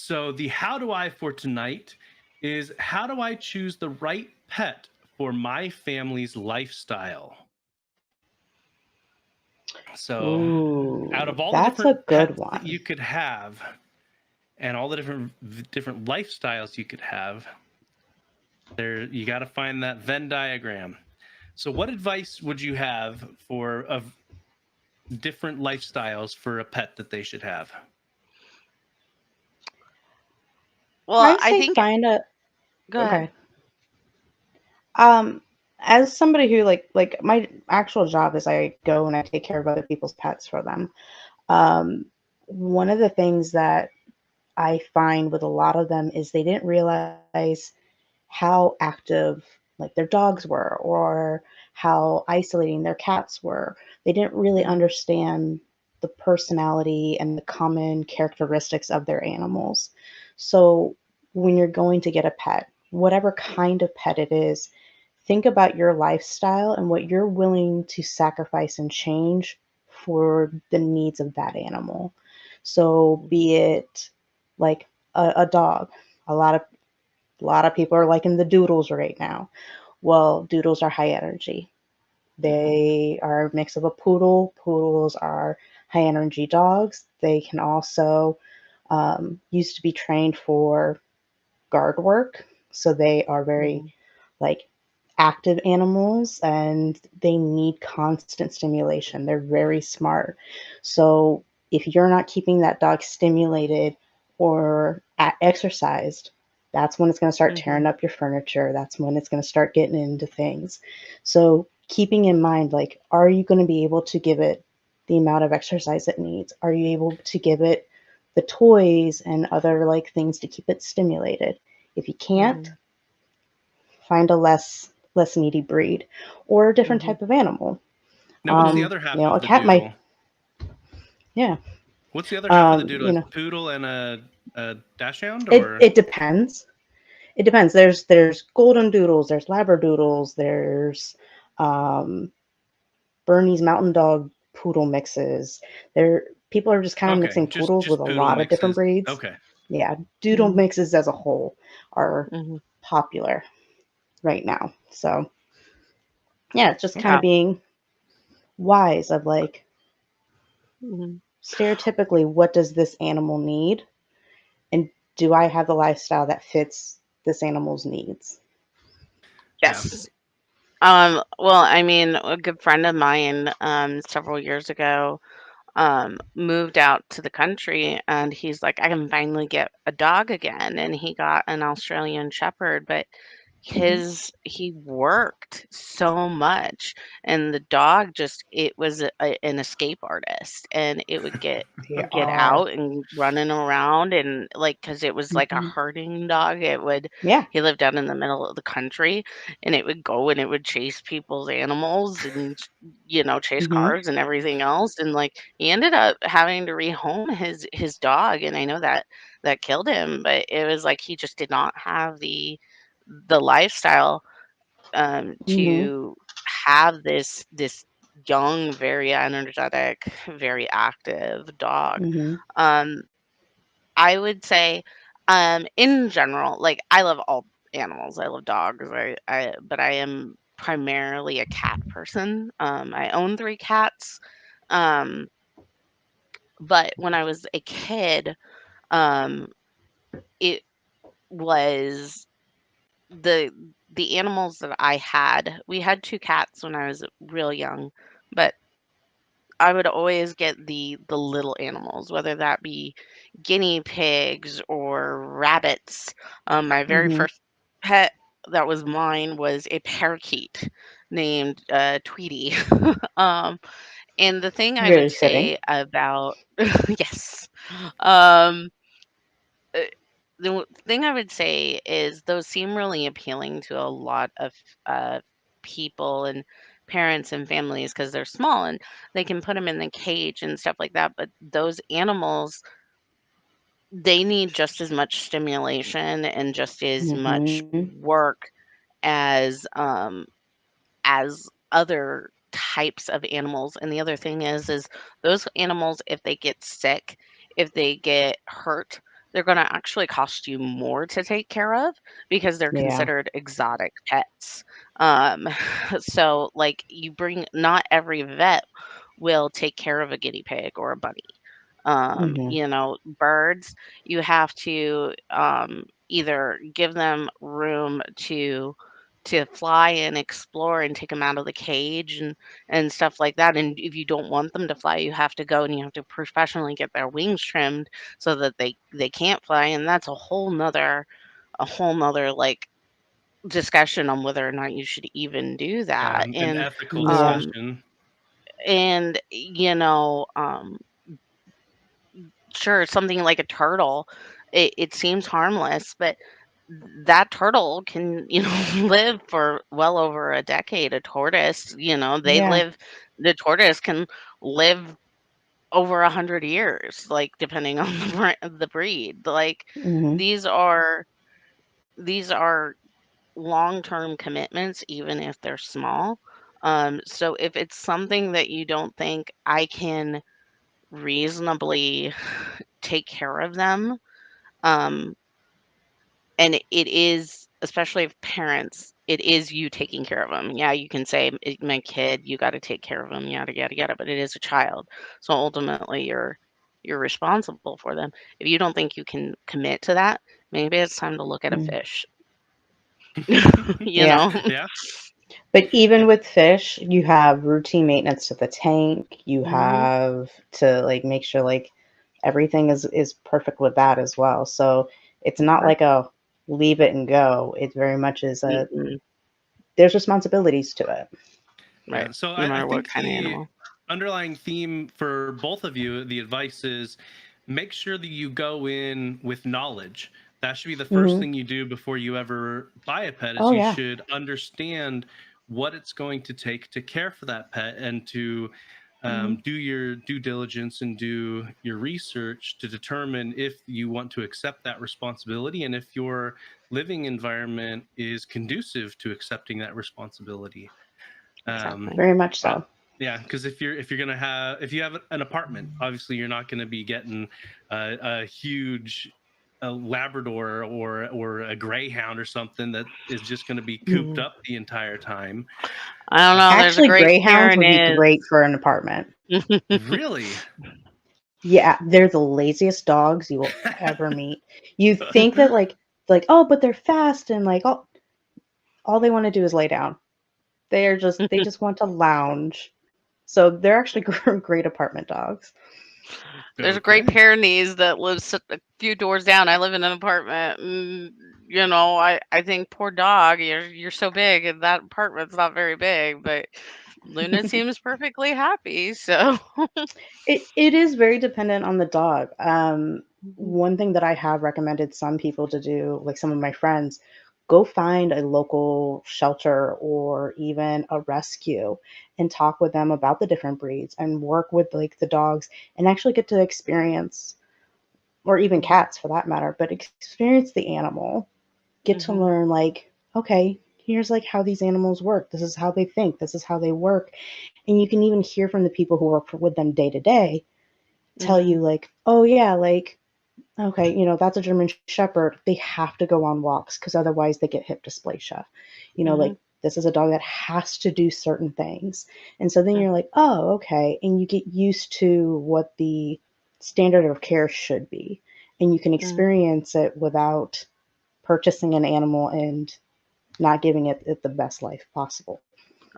So the how do I for tonight is how do I choose the right pet for my family's lifestyle? So out of Ooh, all the that's a different good pets that you one. could have and all the different lifestyles you could have, there you got to find that Venn diagram. So what advice would you have for of different lifestyles for a pet that they should have? Well, I'd I say think find a go ahead. okay. Um, as somebody who like my actual job is I go and I take care of other people's pets for them. Um, One of the things that I find with a lot of them is they didn't realize how active like their dogs were or how isolating their cats were. They didn't really Mhm. understand the personality and the common characteristics of their animals. So when you're going to get a pet, whatever kind of pet it is, think about your lifestyle and what you're willing to sacrifice and change for the needs of that animal. So be it like a dog. A lot of a lot of people are liking the doodles right now. Well, doodles are high energy. Mhm. They are a mix of a poodle. Poodles are high energy dogs. They can also used to be trained for guard work, so they are very Mhm. like active animals and they need constant stimulation. They're very smart. So if you're not keeping that dog stimulated or exercised, that's when it's going to start tearing Mhm. up your furniture. That's when it's going to start getting into things. So keeping in mind, like, are you going to be able to give it the amount of exercise it needs? Are you able to give it the toys and other like things to keep it stimulated? If you can't, Mhm. find a less needy breed or a different Mhm. type of animal. Now, what's the other You half know, of a the cat might, doodle? yeah. What's the other half of the doodle? You Is know, poodle and a dachshund, it or it depends. It depends. There's golden doodles, there's labradoodles, there's um, Bernese Mountain Dog poodle mixes. There people are just kind of okay, mixing poodles with just a poodle lot of different mixes? breeds. Okay, Yeah, doodle Mhm. mixes as a whole are Mhm. popular right now. So yeah, it's just kind okay. of Yeah. being wise of like Mhm. stereotypically, what does this animal need? And do I have the lifestyle that fits this animal's needs? Yeah. Yes. Well, I mean, a good friend of mine, several years ago, moved out to the country and he's like, I can finally get a dog again. And he got an Australian Shepherd, but Hmm. he worked so much and the dog just it was an escape artist and it would They get are. out and running around and like because it was like a Hmm. herding dog Yeah. he lived out in the middle of the country and it would go and it would chase people's animals and chase Hmm. cars and everything else and like he ended up having to rehome his dog and I know that that killed him but it was like he just did not have the lifestyle Hmm. to have this young, very energetic, very active dog. Hmm. Um, I would say, in general, like I love all animals. I love dogs. But I am primarily a cat person. I own 3 cats. Um, but when I was a kid, um, it was the the animals that I had. We had 2 cats when I was real young, but I would always get the little animals, whether that be guinea pigs or rabbits. My very Hmm. first pet that was mine was a parakeet named Tweety. um, and the thing I Very would fitting. say about yes, um, uh, thing I would say is those seem really appealing to a lot of uh, people and parents and families because they're small and they can put them in the cage and stuff like that. But those animals, they need just as much stimulation and just as much Hmm. work as as other types of animals. And the other thing is those animals, if they get sick, if they get hurt, they're going to actually cost you more to take care of because they're Yeah. considered exotic pets. Um, so, like, not every vet will take care of a guinea pig or a bunny. Hmm. Birds, you have to either give them room to fly and explore and take them out of the cage and stuff like that. And if you don't want them to fly, you have to go and you have to professionally get their wings trimmed so that they can't fly. And that's a whole nother like discussion on whether or not you should even do that. An And ethical Yeah. discussion. and sure, something like a turtle, it seems harmless, but that turtle can, live for well over a decade. A tortoise, Yeah. the tortoise can live over 100 years, like, depending on the breed. Like, Hmm. these are long-term commitments, even if they're small. So if it's something that you don't think I can reasonably take care of them, um, and it is, especially if parents, it is you taking care of them. Yeah, you can say, My kid, you got to take care of them, yada yada yada," but it is a child, so ultimately you're responsible for them. If you don't think you can commit to that, maybe it's time to look at a fish. you Yeah. know Yeah. But Yeah. even with fish, you have routine maintenance to the tank. You Mhm. have to like make sure like everything is perfect with that as well. So it's not like Exactly. a leave it and go. It very much is a Mm-mm. there's responsibilities to it. Right, Yeah. So no I matter what think kind of the animal. underlying theme for both of you, the advice is make sure that you go in with knowledge. That should be the first Hmm. thing you do before you ever buy a pet is Oh you yeah. should understand what it's going to take to care for that pet and to Mhm. do your due diligence and do your research to determine if you want to accept that responsibility and if your living environment is conducive to accepting that responsibility. Um, Exactly. Very much uh, so. yeah, because if you're gonna have if you have an apartment, obviously you're not gonna be getting a huge a Labrador or a Greyhound or something that is just gonna be cooped Mhm. up the entire time. I don't Uh, know, there's a Actually, Great greyhounds would be Pyrenees. great for an apartment. really? Yeah, they're the laziest dogs you will ever meet. You think that like oh, but they're fast and like all they want to do is lay down. They just want to lounge. So they're actually great apartment dogs. There's a Great Okay. Pyrenees that lives a few doors down. I live in an apartment, and I think, poor dog, you're so big, and that apartment's not very big, but Luna seems perfectly happy. So, It is very dependent on the dog. Mhm. One thing that I have recommended some people to do, like some of my friends, go find a local shelter or even a rescue and talk with them about the different breeds and work with like the dogs and actually get to experience, or even Mhm. cats for that matter, but experience the animal. Get to Mhm. learn like, okay, here's like how these animals work. This is how they think. This is how they work. And you can even hear from the people who work with them day to day tell you Mhm. like, oh yeah, like okay, that's a German Shepherd. They have to go on walks because otherwise they get hip dysplasia. Mhm. Like this is a dog that has to do certain things. And so then Mhm. you're like, oh, okay. And you get used to what the standard of care should be. And you can Mhm. experience it without purchasing an animal and not giving it the best life possible.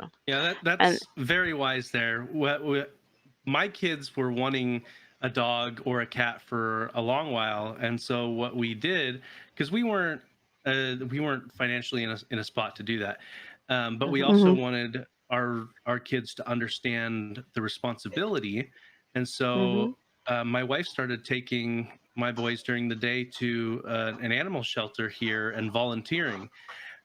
Oh, Yeah, and that's very wise there. My kids were wanting a dog or a cat for a long while, and so what we did, because we weren't financially in a spot to do that, but we Mhm. also Hmm. wanted our kids to understand the responsibility, and Mhm. so my wife started taking my boys during the day to an animal shelter here and volunteering,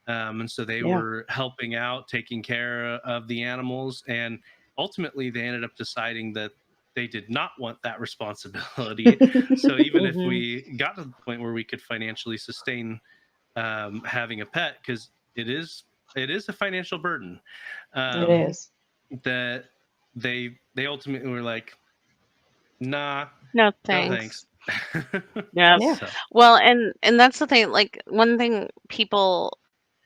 and so they Yeah. were helping out, taking care of the animals, and ultimately they ended up deciding that they did not want that responsibility. So even if Mhm. we got to the point where we could financially sustain having a pet, because it is a financial burden, It um, Mhm. is. that they ultimately were like, nah, No, no thanks. thanks. Yeah. Yeah. So Well, and that's the thing. Like one thing people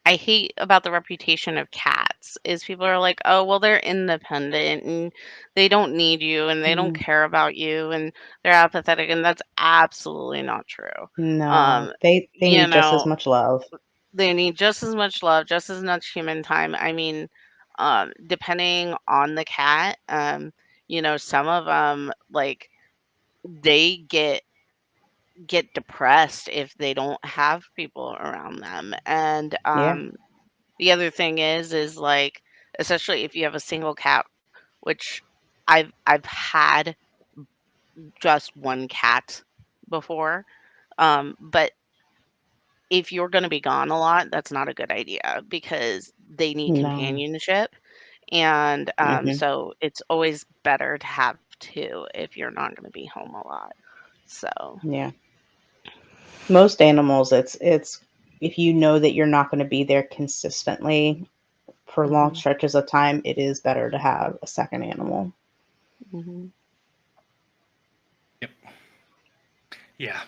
I hate about the reputation of cats is people are like, oh, well, they're independent and they don't need you and they don't Mm, care about you and they're apathetic, and that's absolutely not true. no, Um, they you need just as know, much love. they need just as much love, just as much human time. I mean, depending on the cat, some of them like they get depressed if they don't have people around them. And Yeah. the other thing is like, especially if you have a single cat, which I've had just one cat before. But if you're going to be gone a lot, that's not a good idea because they need No. companionship. And Hmm. so it's always better to have two if you're not going to be home a lot. So, Yeah. Most animals, it's if you know that you're not going to be there consistently for long hmm stretches of time, it is better to have a second animal. hmm yep. Yeah.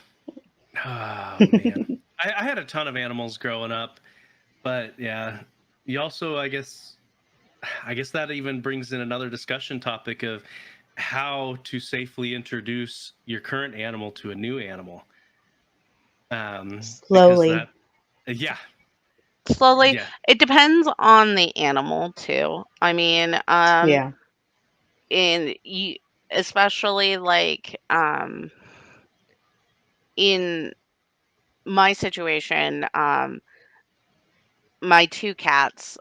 Oh man. I had a ton of animals growing up, but yeah, you also I guess that even brings in another discussion topic of how to safely introduce your current animal to a new animal. Because Slowly. that yeah, slowly, yeah. it depends on the animal too. I mean, Yeah. in you, especially like in my situation, my two cats,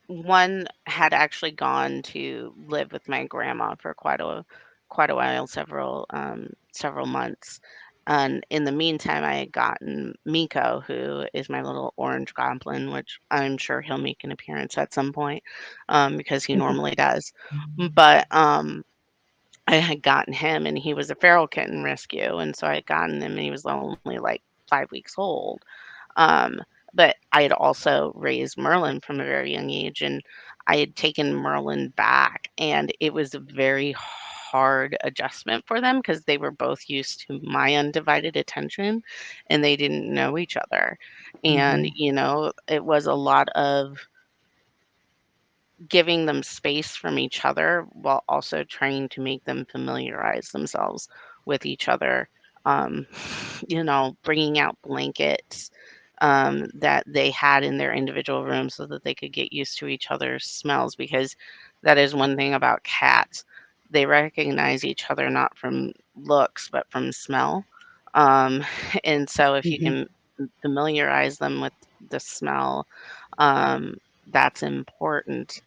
one had actually gone to live with my grandma for quite a while, several months. And in the meantime, I had gotten Miko, who is my little orange goblin, which I'm sure he'll make an appearance at some point, because he normally does. But I had gotten him, and he was a feral kitten rescue, and so I had gotten him, and he was only like 5 weeks old. Um, but I had also raised Merlin from a very young age, and I had taken Merlin back, and it was a very hard adjustment for them because they were both used to my undivided attention and they didn't know each other. And, Hmm. it was a lot of giving them space from each other while also trying to make them familiarize themselves with each other. Um, bringing out blankets that they had in their individual rooms so that they could get used to each other's smells, because that is one thing about cats. They recognize each other not from looks, but from smell. Um, and so if you Hmm. can familiarize them with the smell, um, that's important.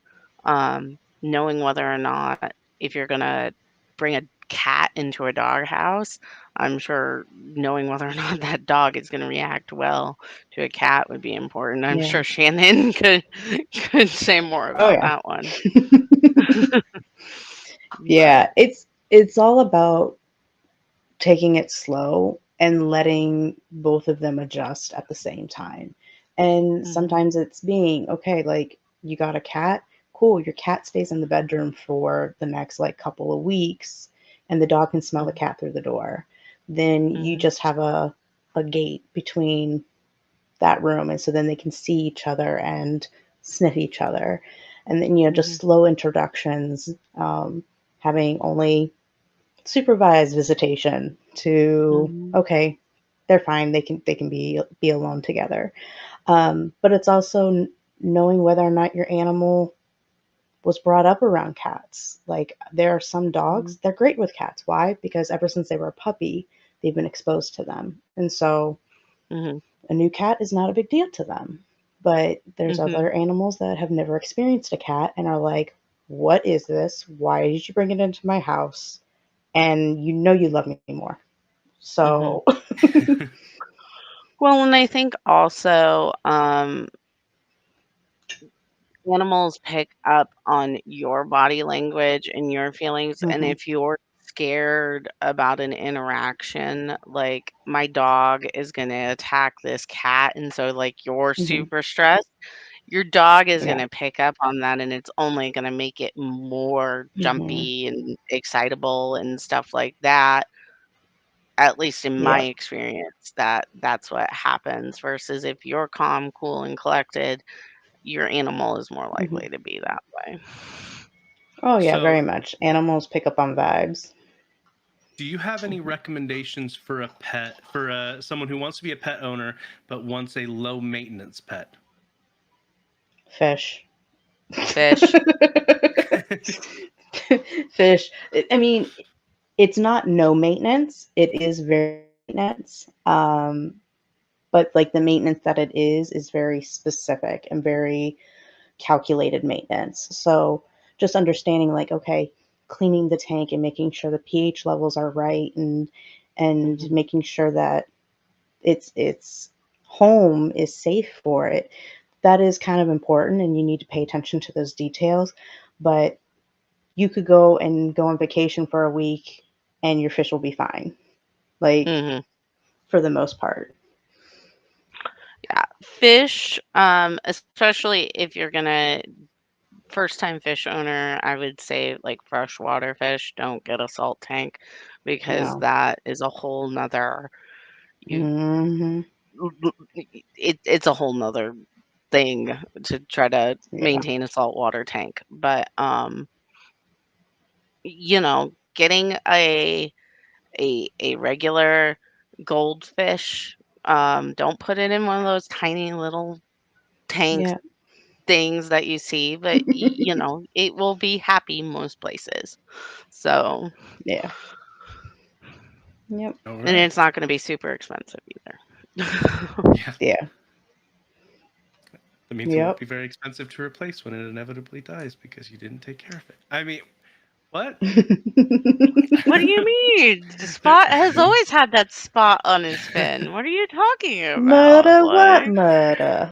Knowing whether or not, if you're gonna bring a cat into a dog house, I'm sure knowing whether or not that dog is gonna react well to a cat would be important. I'm Yeah. sure Shannon could say more Oh about yeah. that one. But Yeah. It's all about taking it slow and letting both of them adjust at the same time. And mhm, sometimes it's being, okay, like you got a cat, cool, your cat stays in the bedroom for the next like couple of weeks and the dog can smell the mhm, cat through the door. Then you mhm, just have a gate between that room and so then they can see each other and sniff each other. And then, just mhm, slow introductions, having only supervised visitation to, mhm, okay, they're fine, they can be alone together. But it's also knowing whether or not your animal was brought up around cats. Like there are some mhm, dogs, they're great with cats. Why? Because ever since they were a puppy, they've been exposed to them, and so mhm, a new cat is not a big deal to them. But there's mhm, other animals that have never experienced a cat and are like, what is this? Why did you bring it into my house? And you know you love me more. mhm. So, Well, and I think also, animals pick up on your body language and your feelings, and mhm, if you're scared about an interaction, like my dog is gonna attack this cat, and so like you're mhm, super stressed, your dog is yeah, gonna pick up on that, and it's only gonna make it more mhm, jumpy and excitable and stuff like that. at least in my Yep. experience, that's what happens versus if you're calm, cool, and collected, your animal is more Hmm. likely to be that way. Oh yeah, very So, much. Animals pick up on vibes. do you have any recommendations for a pet for someone who wants to be a pet owner but wants a low maintenance pet? Fish. Fish. Fish. I mean, it's not no maintenance. It is very maintenance. But like the maintenance that it is very specific and very calculated maintenance. So just understanding like, okay, cleaning the tank and making sure the pH levels are right and Mhm. making sure that its home is safe for it. That is kind of important and you need to pay attention to those details. But you could go on vacation for a week and your fish will be fine. Like Mhm. for the most part. Yeah. Fish, especially if you're gonna first time fish owner, I would say like freshwater fish, don't get a salt tank because No. that is a whole nother you Hmm. it's a whole nother thing to try to Yeah. maintain a saltwater tank. But getting a regular goldfish, don't put it in one of those tiny little tank Yeah. things that you see, but it will be happy most places. So, Yeah. Yep. All and right. it's not going to be super expensive either. Yeah. Yeah. That means it won't Yep. be very expensive to replace when it inevitably dies because you didn't take care of it. I mean, what? What do you mean? Spot has always had that spot on his fin. What are you talking about? Murder what Like, murder?